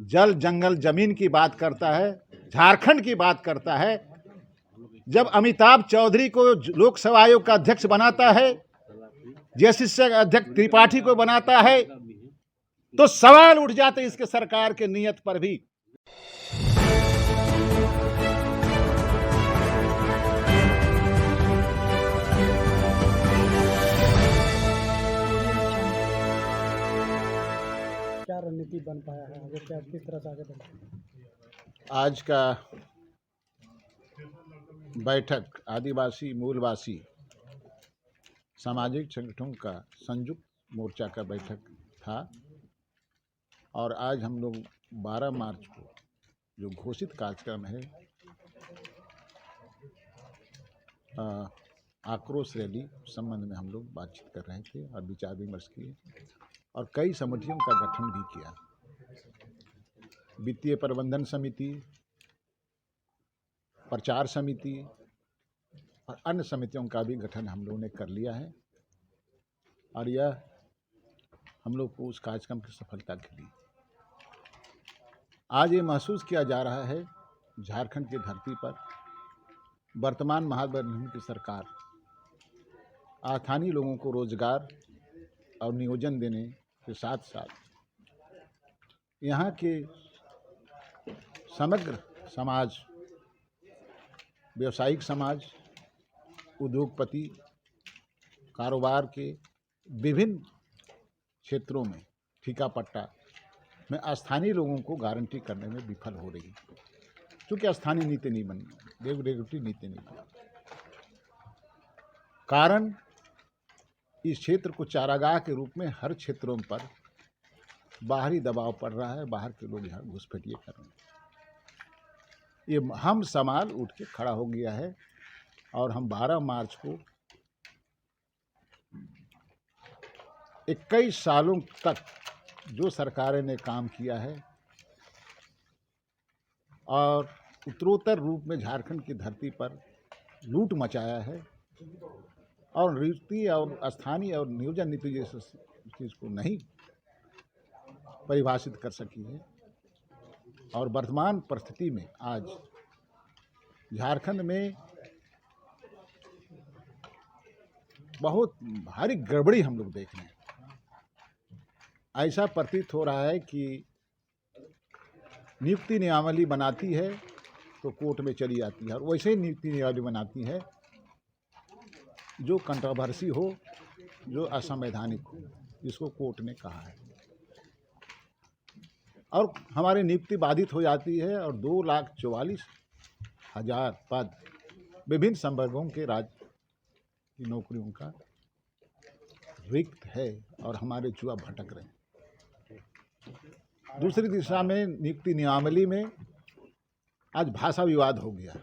जल जंगल जमीन की बात करता है, झारखंड की बात करता है, जब अमिताभ चौधरी को लोकसभा आयोग का अध्यक्ष बनाता है, जेसीसी अध्यक्ष त्रिपाठी को बनाता है, तो सवाल उठ जाते इसके सरकार के नियत पर भी। क्या रणनीति बन पाया है आगे, क्या किस तरह से आगे बढ़ा? आज का बैठक आदिवासी मूलवासी सामाजिक संगठनों का संयुक्त मोर्चा का बैठक था और आज हम लोग 12 मार्च को जो घोषित कार्यक्रम है आक्रोश रैली संबंध में हम लोग बातचीत कर रहे थे और विचार विमर्श किए और कई समितियों का गठन भी किया। वित्तीय प्रबंधन समिति, प्रचार समिति और अन्य समितियों का भी गठन हम लोगों ने कर लिया है और यह हम लोग को उस कार्यक्रम की सफलता के लिए आज ये महसूस किया जा रहा है झारखंड की धरती पर वर्तमान महागठबंधन की सरकार स्थानीय लोगों को रोजगार और नियोजन देने के साथ साथ यहाँ के समग्र समाज, व्यवसायिक समाज, उद्योगपति, कारोबार के विभिन्न क्षेत्रों में ठेका पट्टा में स्थानीय लोगों को गारंटी करने में विफल हो रही है, क्योंकि स्थानीय नीति नहीं बनी, रेगुलेटरी नीति नहीं बनी। कारण इस क्षेत्र को चारागाह के रूप में हर क्षेत्रों पर बाहरी दबाव पड़ रहा है, बाहर के लोग यहाँ घुसपैठिए कर रहे हैं। ये हम समाज उठ के खड़ा हो गया है और हम 12 मार्च को 21 सालों तक जो सरकारें ने काम किया है और उत्तरोत्तर रूप में झारखंड की धरती पर लूट मचाया है और नीति और स्थानीय और नियोजन नीति जैसे चीज़ को नहीं परिभाषित कर सकी है और वर्तमान परिस्थिति में आज झारखंड में बहुत भारी गड़बड़ी हम लोग देख रहे हैं। ऐसा प्रतीत हो रहा है कि नियुक्ति नियमावली बनाती है तो कोर्ट में चली जाती है और वैसे ही नियुक्ति नियमावली बनाती है जो कंट्रोवर्सी हो, जो असंवैधानिक हो, जिसको कोर्ट ने कहा है, और हमारी नियुक्ति बाधित हो जाती है और 2,44,000 पद विभिन्न संवर्गों के राज्य की नौकरियों का रिक्त है और हमारे जुआ भटक रहे हैं। दूसरी दिशा में नियुक्ति नियमावली में आज भाषा विवाद हो गया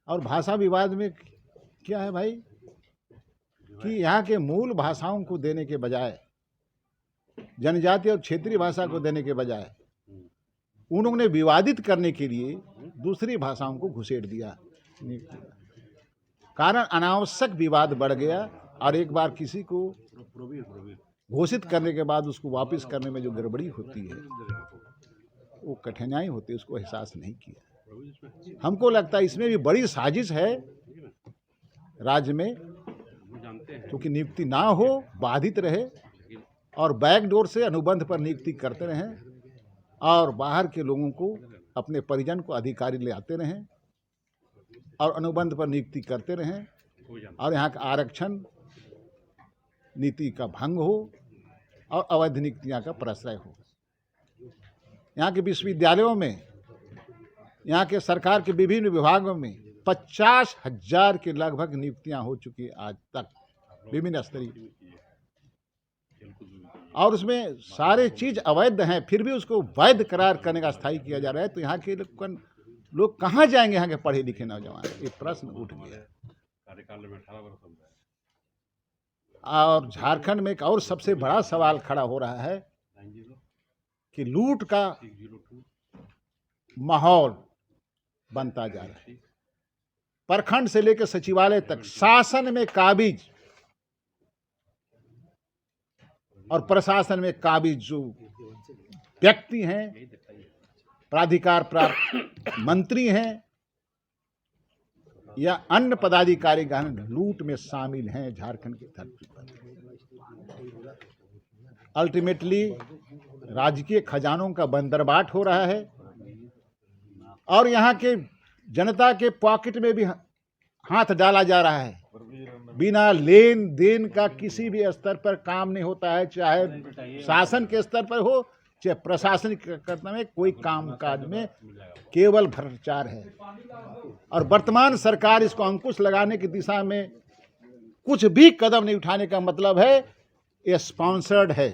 और भाषा विवाद में क्या है भाई कि यहाँ के मूल भाषाओं को देने के बजाय, जनजातीय और क्षेत्रीय भाषा को देने के बजाय उन्होंने विवादित करने के लिए दूसरी भाषाओं को घुसेड़ दिया। कारण अनावश्यक विवाद बढ़ गया और एक बार किसी को घोषित करने के बाद उसको वापस करने में जो गड़बड़ी होती है, वो कठिनाई होती है, उसको एहसास नहीं किया। हमको लगता है इसमें भी बड़ी साजिश है राज्य में, क्योंकि नियुक्ति ना हो, बाधित रहे और बैकडोर से अनुबंध पर नियुक्ति करते रहें और बाहर के लोगों को, अपने परिजन को अधिकारी ले आते रहें और अनुबंध पर नियुक्ति करते रहें और यहाँ का आरक्षण नीति का भंग हो और अवैध नियुक्तियाँ का प्रश्रय हो। यहाँ के विश्वविद्यालयों में, यहाँ के सरकार के विभिन्न विभागों में 50,000 के लगभग नियुक्तियाँ हो चुकी आज तक विभिन्न स्तरीय, और उसमें सारे चीज़ अवैध हैं, फिर भी उसको वैध करार करने का स्थायी किया जा रहा है। तो यहाँ के लोग कहाँ जाएंगे, यहाँ के पढ़े लिखे नौजवान? ये प्रश्न उठ गया। और झारखंड में एक और सबसे बड़ा सवाल खड़ा हो रहा है कि लूट का माहौल बनता जा रहा है। प्रखंड से लेकर सचिवालय तक शासन में काबिज और प्रशासन में काबिज जो व्यक्ति हैं, प्राधिकार प्राप्त मंत्री हैं या अन्य पदाधिकारीगण लूट में शामिल हैं झारखंड की धरती पर। अल्टीमेटली राजकीय खजानों का बंदरबाट हो रहा है और यहाँ के जनता के पॉकेट में भी हाथ डाला जा रहा है। बिना लेन देन का किसी भी स्तर पर काम नहीं होता है, चाहे शासन के स्तर पर हो चाहे प्रशासनिक करने में, कोई कामकाज में केवल भ्रष्टाचार है। और वर्तमान सरकार इसको अंकुश लगाने की दिशा में कुछ भी कदम नहीं उठाने का मतलब है ये स्पॉन्सर्ड है।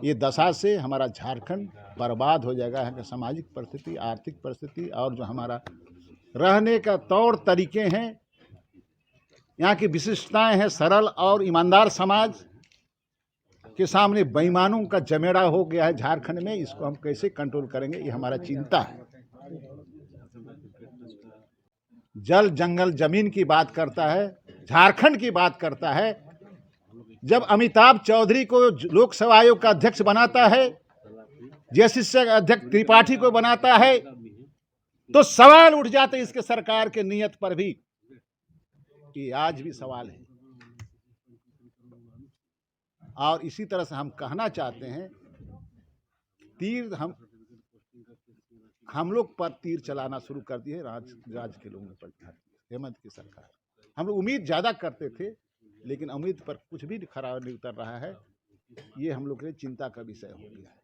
ये दशा से हमारा झारखंड बर्बाद हो जाएगा। यहाँ की सामाजिक परिस्थिति, आर्थिक परिस्थिति और जो हमारा रहने का तौर तरीके हैं, यहाँ की विशिष्टताएं हैं, सरल और ईमानदार समाज के सामने बेईमानों का जमेड़ा हो गया है झारखंड में। इसको हम कैसे कंट्रोल करेंगे, ये हमारा चिंता है। जल जंगल जमीन की बात करता है, झारखंड की बात करता है। जब अमिताभ चौधरी को लोकसभा आयोग का अध्यक्ष बनाता है, जेसीसी अध्यक्ष त्रिपाठी को बनाता है, तो सवाल उठ जाते इसके सरकार के नियत पर भी। ये आज भी सवाल है। और इसी तरह से हम कहना चाहते हैं, तीर हम लोग पर तीर चलाना शुरू कर दिए राज्य के लोगों पर। हेमंत की सरकार, हम लोग उम्मीद ज़्यादा करते थे, लेकिन उम्मीद पर कुछ भी खरा नहीं उतर रहा है। ये हम लोग के लिए चिंता का विषय हो गया है।